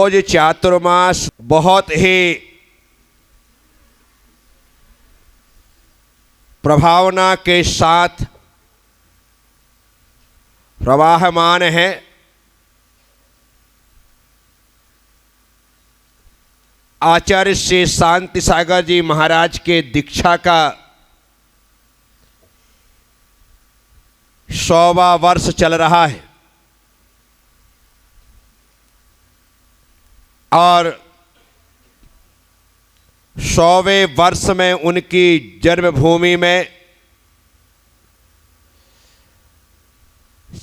रोज चातुर्मास बहुत ही प्रभावना के साथ प्रवाहमान है। आचार्य श्री शांति सागर जी महाराज के दीक्षा का 100वां वर्ष चल रहा है और 100वें वर्ष में उनकी जन्मभूमि में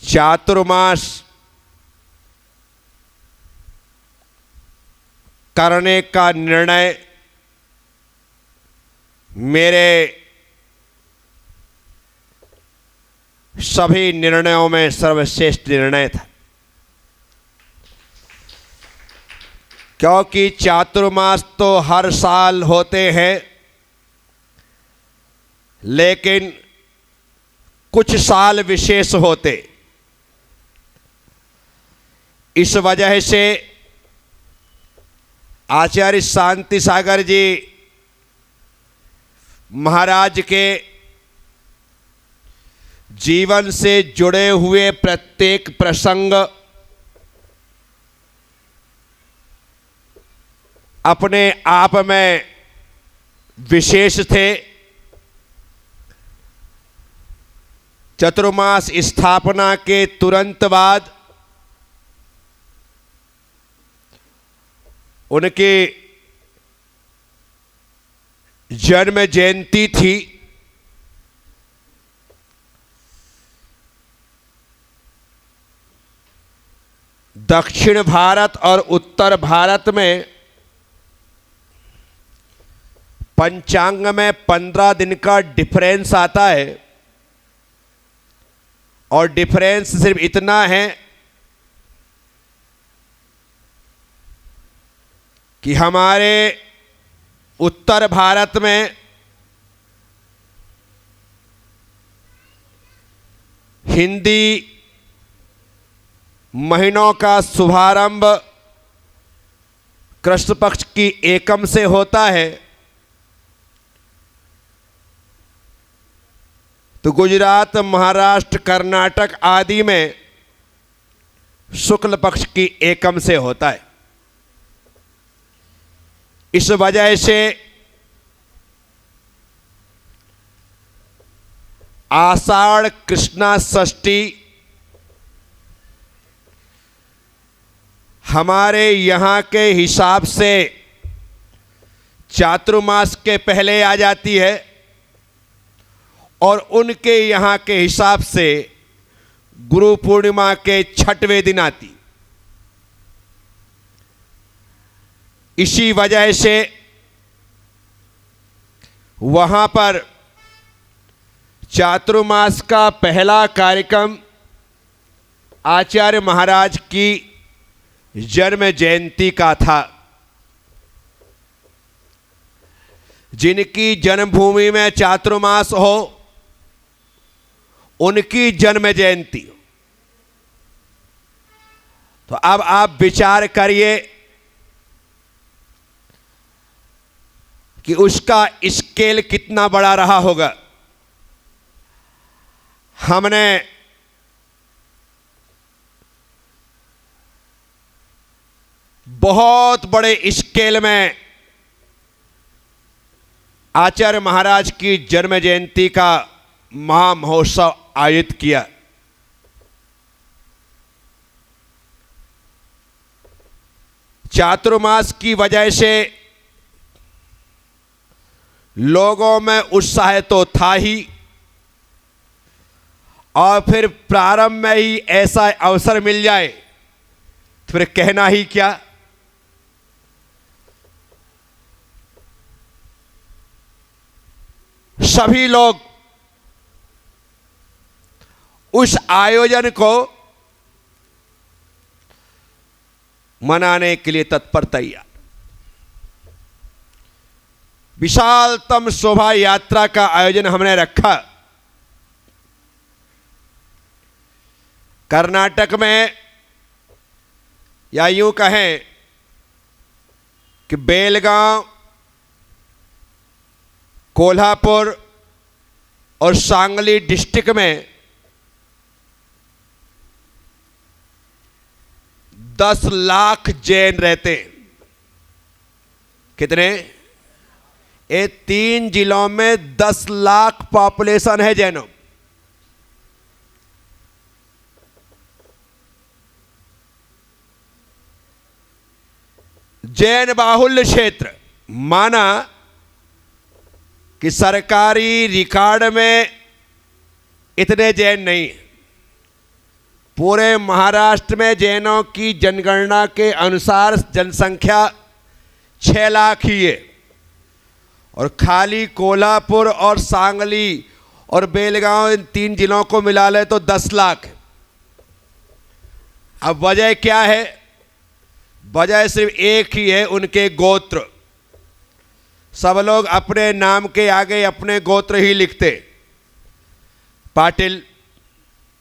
चातुर्मास करने का निर्णय मेरे सभी निर्णयों में सर्वश्रेष्ठ निर्णय था, क्योंकि चातुर्मास तो हर साल होते हैं, लेकिन कुछ साल विशेष होते। इस वजह से आचार्य शांति सागर जी महाराज के जीवन से जुड़े हुए प्रत्येक प्रसंग अपने आप में विशेष थे। चातुर्मास स्थापना के तुरंत बाद उनकी जन्म जयंती थी। दक्षिण भारत और उत्तर भारत में पंचांग में 15 दिन का डिफरेंस आता है और डिफरेंस सिर्फ इतना है कि हमारे उत्तर भारत में हिंदी महीनों का शुभारंभ कृष्ण पक्ष की एकम से होता है, तो गुजरात, महाराष्ट्र, कर्नाटक आदि में शुक्ल पक्ष की एकम से होता है। इस वजह से आषाढ़ कृष्णा षष्ठी हमारे यहाँ के हिसाब से चातुर्मास के पहले आ जाती है और उनके यहाँ के हिसाब से गुरु पूर्णिमा के 6वें दिन आती। इसी वजह से वहाँ पर चातुर्मास का पहला कार्यक्रम आचार्य महाराज की जन्म जयंती का था। जिनकी जन्मभूमि में चातुर्मास हो उनकी जन्म जयंती। तो अब आप विचार करिए कि उसका स्केल कितना बड़ा रहा होगा। हमने बहुत बड़े स्केल में आचार्य महाराज की जन्म जयंती का महामहोत्सव आयोजित किया। चातुर्मास की वजह से लोगों में उत्साह तो था ही, और फिर प्रारंभ में ही ऐसा अवसर मिल जाए तो फिर कहना ही क्या। सभी लोग उस आयोजन को मनाने के लिए तत्पर तैयार। विशालतम शोभा यात्रा का आयोजन हमने रखा। कर्नाटक में, या यूं कहें कि बेलगांव, कोल्हापुर और सांगली डिस्ट्रिक्ट में 10 लाख जैन रहते हैं। कितने? ये 3 जिलों में 10 लाख पॉपुलेशन है जैनों। जैन बाहुल्य क्षेत्र माना कि सरकारी रिकॉर्ड में इतने जैन नहीं। पूरे महाराष्ट्र में जैनों की जनगणना के अनुसार जनसंख्या 6 लाख ही है, और खाली कोल्हापुर और सांगली और बेलगांव इन 3 जिलों को मिला ले तो 10 लाख। अब वजह क्या है? वजह सिर्फ एक ही है, उनके गोत्र। सब लोग अपने नाम के आगे अपने गोत्र ही लिखते। पाटिल,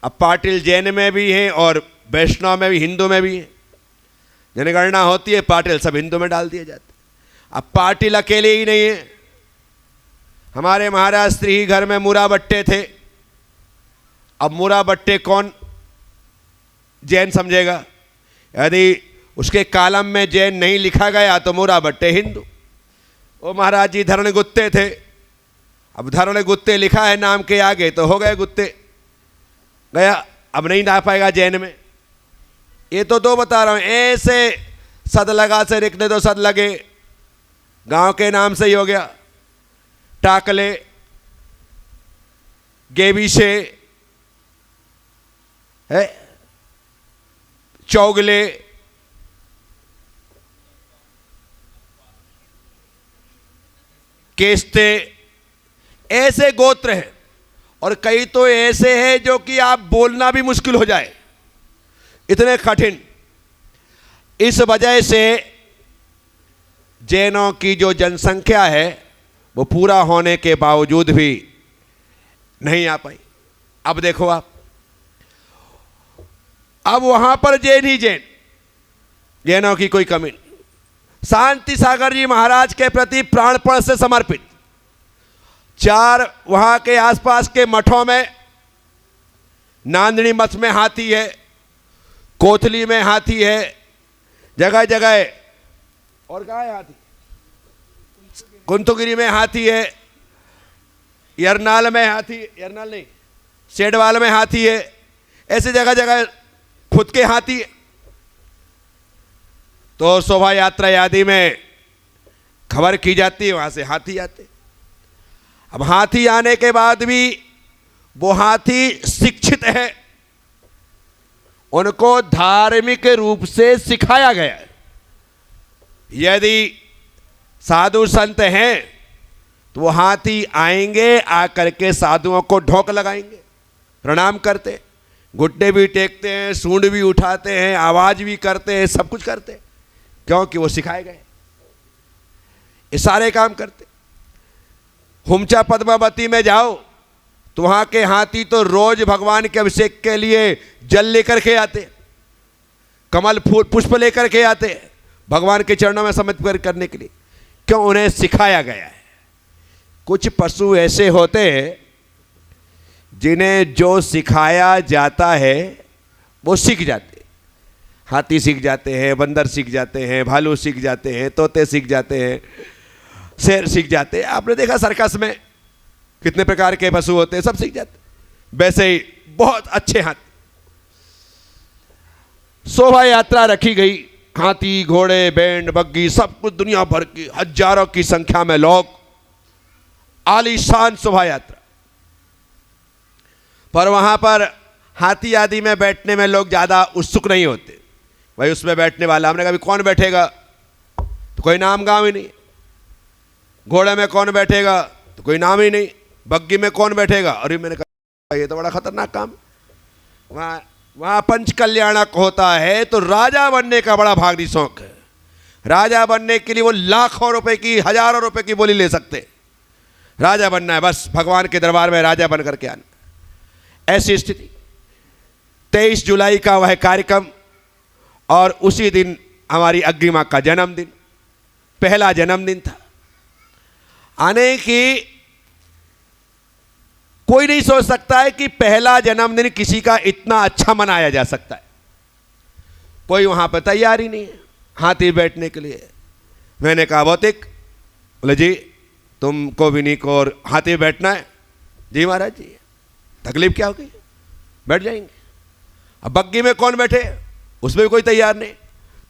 अब पाटिल जैन में भी हैं और वैष्णव में भी, हिंदू में भी है। जनगणना होती है, पाटिल सब हिंदू में डाल दिए जाते। अब पाटिल अकेले ही नहीं है। हमारे महाराज श्री घर में मुरा बट्टे थे। अब मुरा बट्टे कौन जैन समझेगा? यदि उसके कालम में जैन नहीं लिखा गया तो मुरा बट्टे हिंदू। वो महाराज जी धरण गुत्ते थे। अब धरण गुत्ते लिखा है नाम के आगे तो हो गए गुत्ते, गया। अब नहीं ना पाएगा जैन में। ये तो 2 बता रहा हूं। ऐसे सद लगा से लिखने तो सद लगे, गांव के नाम से ही हो गया। टाकले, गेबीशे है, चौगले, केस्ते, ऐसे गोत्र हैं। और कई तो ऐसे हैं जो कि आप बोलना भी मुश्किल हो जाए, इतने कठिन। इस वजह से जैनों की जो जनसंख्या है वो पूरा होने के बावजूद भी नहीं आ पाई। अब देखो आप, अब वहां पर जैन ही जैन, जैनों की कोई कमी नहीं। शांति सागर जी महाराज के प्रति प्राणपण से समर्पित 4 वहां के आसपास के मठों में, नांदनी मठ में हाथी है, कोथली में हाथी है, जगह जगह। और कहाँ है हाथी? कुंतुगिरी में हाथी है, यरनाल में हाथी, यरनाल नहीं, सेडवाल में हाथी है। ऐसे जगह जगह खुद के हाथी है। तो शोभा यात्रा आदि में खबर की जाती है, वहां से हाथी आते। अब हाथी आने के बाद भी वो हाथी शिक्षित है, उनको धार्मिक रूप से सिखाया गया है। यदि साधु संत हैं तो वो हाथी आएंगे, आकर के साधुओं को ढोक लगाएंगे, प्रणाम करते, घुटने भी टेकते हैं, सूंड भी उठाते हैं, आवाज भी करते हैं, सब कुछ करते हैं, क्योंकि वो सिखाए गए। ये सारे काम करते। हुमचा पद्मावती में जाओ तो वहां के हाथी तो रोज भगवान के अभिषेक के लिए जल लेकर के आते, कमल फूल पुष्प लेकर के आते, भगवान के चरणों में समर्पित करने के लिए। क्यों? उन्हें सिखाया गया है। कुछ पशु ऐसे होते हैं जिन्हें जो सिखाया जाता है वो सीख जाते हैं। हाथी सीख जाते हैं, बंदर सीख जाते हैं, भालू सीख जाते हैं, तोते सीख जाते हैं, शेर सीख जाते हैं। आपने देखा सर्कस में कितने प्रकार के पशु होते हैं, सब सीख जाते हैं। वैसे ही बहुत अच्छे हाथी। शोभा यात्रा रखी गई, हाथी, घोड़े, बैंड, बग्गी, सब कुछ, दुनिया भर की हजारों की संख्या में लोग, आलीशान शोभा यात्रा। पर वहां पर हाथी आदि में बैठने में लोग ज्यादा उत्सुक नहीं होते। भाई उसमें बैठने वाला, हमने कहा कौन बैठेगा, तो कोई नाम गांव ही नहीं। घोड़े में कौन बैठेगा, तो कोई नाम ही नहीं। बग्गी में कौन बैठेगा, अरे मैंने कहा ये तो बड़ा खतरनाक काम। वहां पंच कल्याणक होता है तो राजा बनने का बड़ा भागनी शौक है। राजा बनने के लिए वो लाखों रुपए की, हजारों रुपए की बोली ले सकते। राजा बनना है, बस भगवान के दरबार में राजा बन करके आना। ऐसी स्थिति। 23 जुलाई का वह कार्यक्रम और उसी दिन हमारी अग्नि मां का जन्मदिन। पहला जन्मदिन था। आने की कोई नहीं सोच सकता है कि पहला जन्मदिन किसी का इतना अच्छा मनाया जा सकता है। कोई वहां पर तैयार ही नहीं है हाथी बैठने के लिए। मैंने कहा भौतिक, बोले जी तुमको विनी को और हाथी बैठना है? जी महाराज जी। तकलीफ क्या होगी, बैठ जाएंगे। अब बग्गी में कौन बैठे, उसमें भी कोई तैयार नहीं।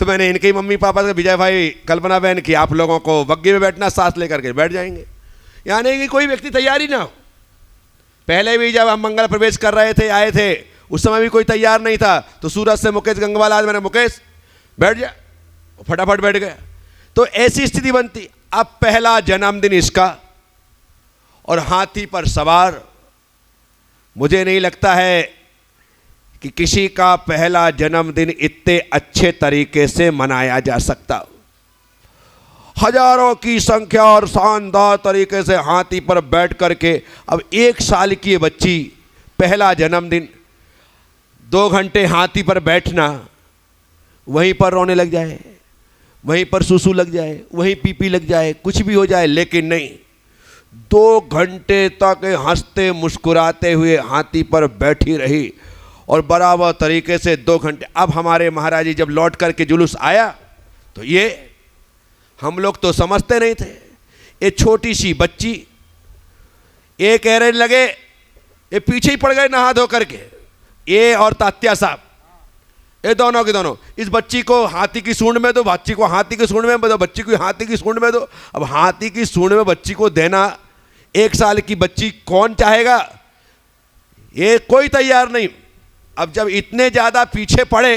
तो मैंने इनके ही मम्मी पापा से, विजय भाई, कल्पना बहन की, आप लोगों को बग्गी में बैठना, सांस लेकर के बैठ जाएंगे। यानी कि कोई व्यक्ति तैयार ही ना हो। पहले भी जब हम मंगल प्रवेश कर रहे थे, आए थे, उस समय भी कोई तैयार नहीं था। तो सूरत से मुकेश गंगवाल, आज मैंने मुकेश बैठ जा, फटाफट बैठ गया। तो ऐसी स्थिति बनती। अब पहला जन्मदिन इसका और हाथी पर सवार। मुझे नहीं लगता है कि किसी का पहला जन्मदिन इतने अच्छे तरीके से मनाया जा सकता। हजारों की संख्या और शानदार तरीके से हाथी पर बैठ करके, अब 1 साल की बच्ची, पहला जन्मदिन, 2 घंटे हाथी पर बैठना, वहीं पर रोने लग जाए, वहीं पर सुसु लग जाए, वहीं पीपी लग जाए, कुछ भी हो जाए, लेकिन नहीं, 2 घंटे तक हंसते मुस्कुराते हुए हाथी पर बैठी रही और बराबर तरीके से 2 घंटे। अब हमारे महाराज जी जब लौट करके जुलूस आया तो ये हम लोग तो समझते नहीं थे। ये छोटी सी बच्ची, ये कह रहे लगे, ये पीछे ही पड़ गए नहा धो करके, ये और तात्या साहब, ये दोनों के दोनों। इस बच्ची को हाथी की सूंड में दो, बच्ची को हाथी की सूंड में दो, बच्ची को हाथी की सूंड में दो। अब हाथी की सूंड में बच्ची को देना 1 साल की बच्ची कौन चाहेगा? ये कोई तैयार नहीं। अब जब इतने ज्यादा पीछे पड़े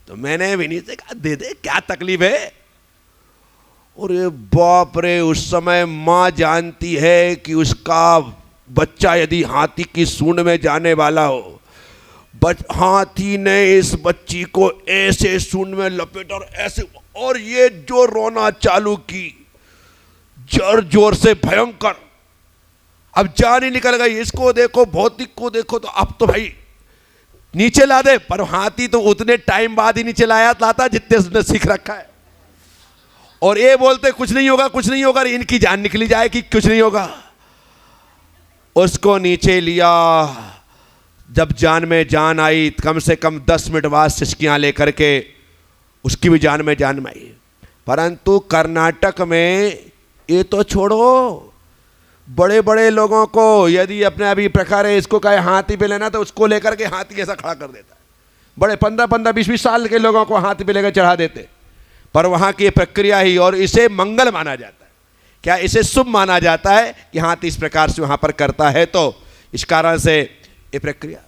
तो मैंने विनीत से कहा, दे दे, क्या तकलीफ है? और ये बाप रे, उस समय माँ जानती है कि उसका बच्चा यदि हाथी की सूंड में जाने वाला हो, हाथी ने इस बच्ची को ऐसे सूंड में लपेटा और ऐसे, और ये जो रोना चालू की, जोर जोर से, भयंकर। अब जान ही निकल गई। इसको देखो, भौतिक को देखो, तो अब तो भाई नीचे ला दे। पर हाथी तो उतने टाइम बाद ही नीचे लाता जितने उसने सीख रखा है। और ये बोलते कुछ नहीं होगा, कुछ नहीं होगा, इनकी जान निकली जाए कि कुछ नहीं होगा। उसको नीचे लिया। जब जान में जान आई, कम से कम 10 मिनट बाद सिसकियां लेकर के उसकी भी जान में आई। परंतु कर्नाटक में ये तो छोड़ो, बड़े बड़े लोगों को यदि अपने अभी प्रकार है, इसको कहे हाथी पे लेना, तो उसको लेकर के हाथी ऐसा खड़ा कर देता है। बड़े 15-15, 20-20 साल के लोगों को हाथी पे लेकर चढ़ा देते। पर वहाँ की प्रक्रिया ही, और इसे मंगल माना जाता है। क्या इसे शुभ माना जाता है कि हाथी इस प्रकार से वहाँ पर करता है? तो इस कारण से ये प्रक्रिया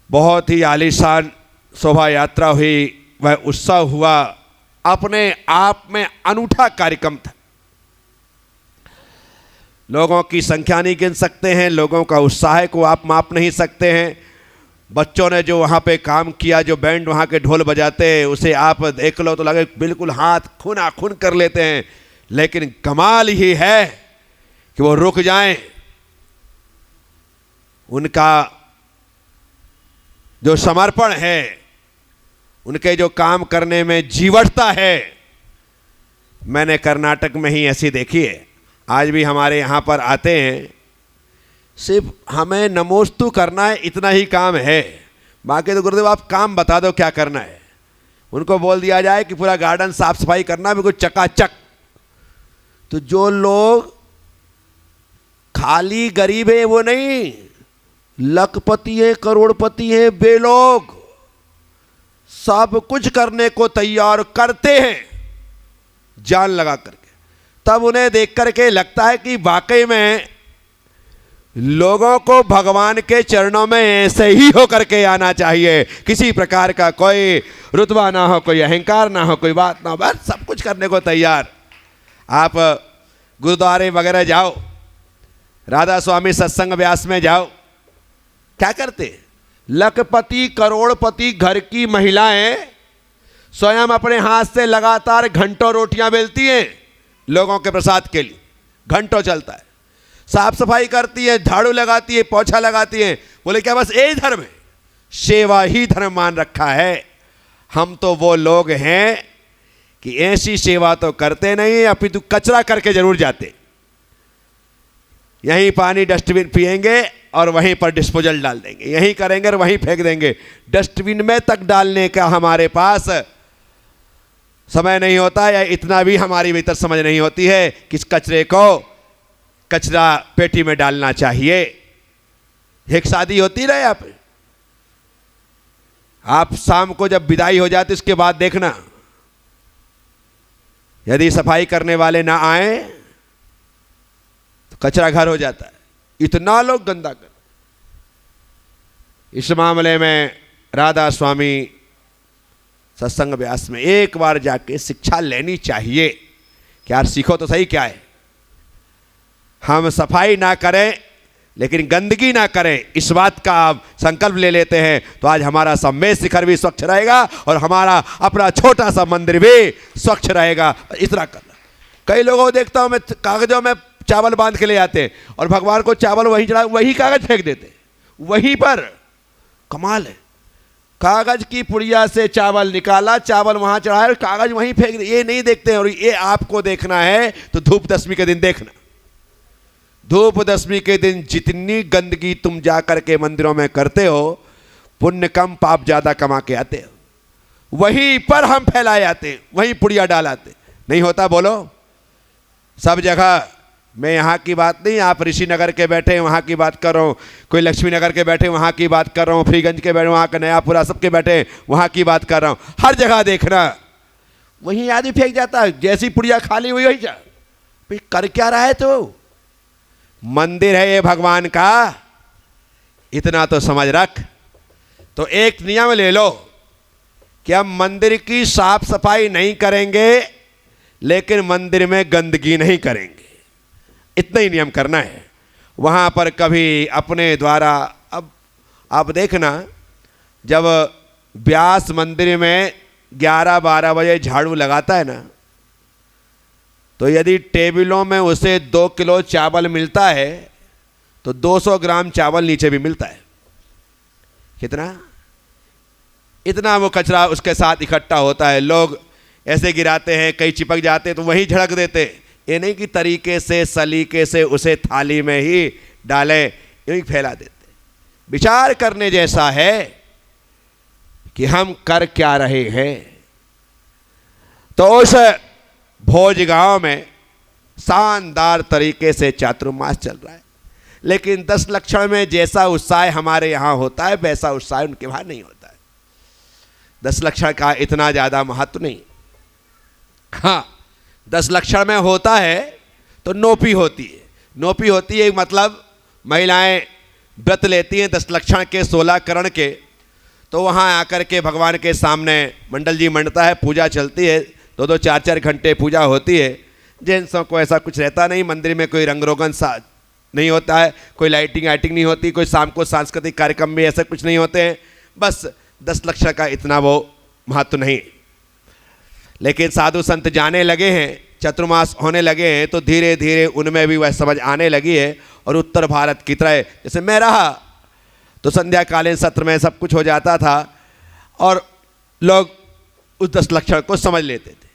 बहुत ही आलीशान शोभा यात्रा हुई, वह उत्सव हुआ, अपने आप में अनूठा कार्यक्रम था। लोगों की संख्या नहीं गिन सकते हैं, लोगों का उत्साह को आप माप नहीं सकते हैं। बच्चों ने जो वहाँ पे काम किया, जो बैंड वहाँ के ढोल बजाते हैं, उसे आप देख लो तो लगे बिल्कुल हाथ खूना खून कर लेते हैं। लेकिन कमाल ही है कि वो रुक जाएं, उनका जो समर्पण है, उनके जो काम करने में जीवटता है, मैंने कर्नाटक में ही ऐसी देखी है। आज भी हमारे यहाँ पर आते हैं, सिर्फ हमें नमोस्तु करना है, इतना ही काम है। बाकी तो गुरुदेव आप काम बता दो क्या करना है। उनको बोल दिया जाए कि पूरा गार्डन साफ सफाई करना, बिल्कुल चकाचक। तो जो लोग खाली गरीब है वो नहीं, लखपति है, करोड़पति है, वे लोग सब कुछ करने को तैयार करते हैं जान लगा करके। तब उन्हें देख करके लगता है कि वाकई में लोगों को भगवान के चरणों में ऐसे ही हो करके आना चाहिए। किसी प्रकार का कोई रुतबा ना हो, कोई अहंकार ना हो, कोई बात ना हो, बस सब कुछ करने को तैयार। आप गुरुद्वारे वगैरह जाओ, राधा स्वामी सत्संग व्यास में जाओ, क्या करते? लखपति करोड़पति घर की महिलाएं स्वयं अपने हाथ से लगातार घंटों रोटियां बेलती हैं लोगों के प्रसाद के लिए, घंटों चलता है। साफ सफाई करती है, झाड़ू लगाती है, पोछा लगाती है। बोले क्या बस यही धर्म है? सेवा ही धर्म मान रखा है। हम तो वो लोग हैं कि ऐसी सेवा तो करते नहीं, अपितु कचरा करके जरूर जाते। यहीं पानी डस्टबिन पिएंगे और वहीं पर डिस्पोजल डाल देंगे, यहीं करेंगे और वहीं फेंक देंगे। डस्टबिन में तक डालने का हमारे पास समय नहीं होता, या इतना भी हमारी भीतर समझ नहीं होती है कि इस कचरे को कचरा पेटी में डालना चाहिए। एक शादी होती रहे आप शाम को जब विदाई हो जाती उसके बाद देखना, यदि सफाई करने वाले ना आए तो कचरा घर हो जाता है। इतना लोग गंदा कर। इस मामले में राधा स्वामी सत्संग व्यास में एक बार जाके शिक्षा लेनी चाहिए कि यार सीखो तो सही, क्या है हम सफाई ना करें लेकिन गंदगी ना करें, इस बात का आप संकल्प ले लेते हैं तो आज हमारा सम्मेद शिखर भी स्वच्छ रहेगा और हमारा अपना छोटा सा मंदिर भी स्वच्छ रहेगा। इतना करना। कई लोगों को देखता हूं मैं, कागजों में चावल बांध के ले आते हैं और भगवान को चावल वहीं चढ़ा, वही कागज फेंक देते वहीं पर। कमाल है, कागज की पुड़िया से चावल निकाला, चावल वहां चढ़ाया और कागज वहीं फेंक दे। ये नहीं देखते हैं। और ये आपको देखना है तो धूप दशमी के दिन देखना। धूप दशमी के दिन जितनी गंदगी तुम जाकर के मंदिरों में करते हो, पुण्य कम पाप ज्यादा कमा के आते हो। वहीं पर हम फैलाए आते हैं, वहीं पुड़िया डालाते। नहीं होता बोलो सब जगह। मैं यहाँ की बात नहीं, आप ऋषि नगर के बैठे वहाँ की बात कर रहा हूँ, कोई लक्ष्मी नगर के बैठे वहाँ की बात कर रहा हूँ, फ्रीगंज के बैठे वहाँ का नयापुरा सबके बैठे वहाँ की बात कर रहा हूँ। हर जगह देखना वहीं आदमी फेंक जाता है, जैसी पुड़िया खाली हुई वही जा। कर क्या रहा है तो? मंदिर है ये भगवान का, इतना तो समझ रख। तो एक नियम ले लो कि हम मंदिर की साफ सफाई नहीं करेंगे लेकिन मंदिर में गंदगी नहीं करेंगे, इतना ही नियम करना है। वहाँ पर कभी अपने द्वारा, अब आप देखना जब व्यास मंदिर में 11-12 बजे झाड़ू लगाता है ना, तो यदि टेबलों में उसे 2 किलो चावल मिलता है तो 200 ग्राम चावल नीचे भी मिलता है। कितना? इतना वो कचरा उसके साथ इकट्ठा होता है। लोग ऐसे गिराते हैं, कई चिपक जाते हैं तो वहीं झड़क देते। ये नहीं कि तरीके से सलीके से उसे थाली में ही डालें, यूं ही फैला देते। विचार करने जैसा है कि हम कर क्या रहे हैं। तो उस भोज गांव में शानदार तरीके से चातुर्मास चल रहा है, लेकिन 10 लक्षण में जैसा उत्साह हमारे यहाँ होता है वैसा उत्साह उनके वहाँ नहीं होता है। 10 लक्षण का इतना ज़्यादा महत्व नहीं। हाँ, 10 लक्षण में होता है तो नोपी होती है। नोपी होती है मतलब महिलाएं व्रत लेती हैं 10 लक्षण के 16 करण के, तो वहाँ आकर के भगवान के सामने मंडल जी मंडता है, पूजा चलती है, 2-2 4-4 घंटे पूजा होती है। जेंट्सों को ऐसा कुछ रहता नहीं, मंदिर में कोई रंग रोगन सा नहीं होता है, कोई लाइटिंग नहीं होती, कोई शाम को सांस्कृतिक कार्यक्रम भी ऐसे कुछ नहीं होते हैं। बस 10 लक्षण का इतना वो महत्व नहीं। लेकिन साधु संत जाने लगे हैं, चतुर्मास होने लगे हैं, तो धीरे धीरे उनमें भी वह समझ आने लगी है। और उत्तर भारत की तरह जैसे मैं रहा तो संध्याकालीन सत्र में सब कुछ हो जाता था और लोग उस 10 लक्षण को समझ लेते थे।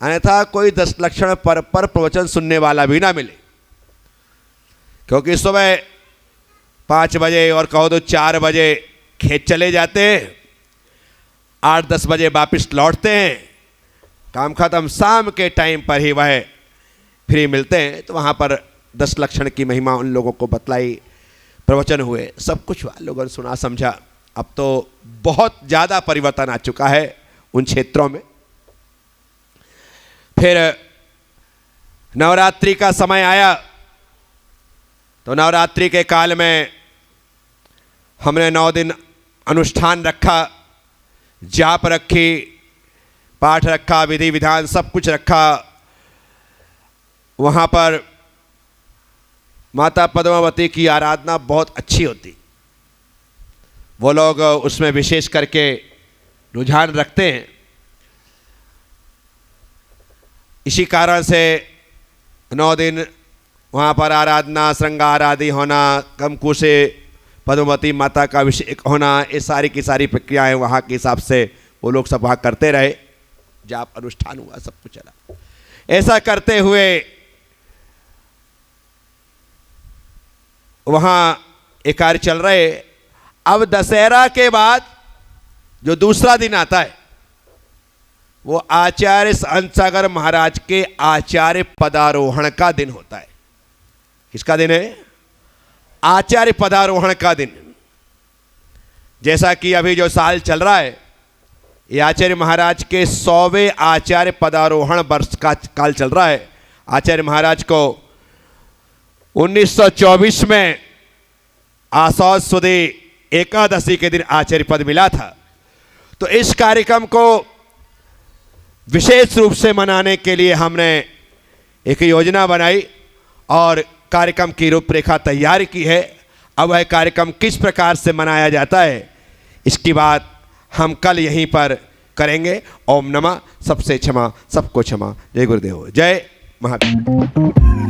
अन्यथा कोई 10 लक्षण पर प्रवचन सुनने वाला भी ना मिले, क्योंकि सुबह 5 बजे और कहो तो 4 बजे खेत चले जाते हैं, 8-10 बजे वापस लौटते हैं, काम खत्म, शाम के टाइम पर ही वह फ्री मिलते हैं। तो वहाँ पर 10 लक्षण की महिमा उन लोगों को बतलाई, प्रवचन हुए, सब कुछ लोगों ने सुना समझा। अब तो बहुत ज़्यादा परिवर्तन आ चुका है उन क्षेत्रों में। फिर नवरात्रि का समय आया, तो नवरात्रि के काल में हमने 9 दिन अनुष्ठान रखा, जाप रखी, पाठ रखा, विधि विधान सब कुछ रखा। वहाँ पर माता पद्मावती की आराधना बहुत अच्छी होती, वो लोग उसमें विशेष करके रुझान रखते हैं। इसी कारण से 9 दिन वहाँ पर आराधना, श्रृंगार आदि होना, कंकु से पद्मावती माता का अभिषेक होना, ये सारी की सारी प्रक्रियाएं वहाँ के हिसाब से वो लोग सब वहाँ करते रहे। जाप अनुष्ठान हुआ, सब कुछ चला। ऐसा करते हुए वहां एक कार्य चल रहे। अब दशहरा के बाद जो दूसरा दिन आता है वो आचार्य हंसागर महाराज के आचार्य पदारोहण का दिन होता है। किसका दिन है? आचार्य पदारोहण का दिन। जैसा कि अभी जो साल चल रहा है ये आचार्य महाराज के 100वें आचार्य पदारोहण वर्ष का काल चल रहा है। आचार्य महाराज को 1924 में आषाढ़ सुदी एकादशी के दिन आचार्य पद मिला था। तो इस कार्यक्रम को विशेष रूप से मनाने के लिए हमने एक योजना बनाई और कार्यक्रम की रूपरेखा तैयार की है। अब वह कार्यक्रम किस प्रकार से मनाया जाता है इसकी बात हम कल यहीं पर करेंगे। ओम नमः सबसे क्षमा सबको क्षमा। जय गुरुदेव, जय महावीर।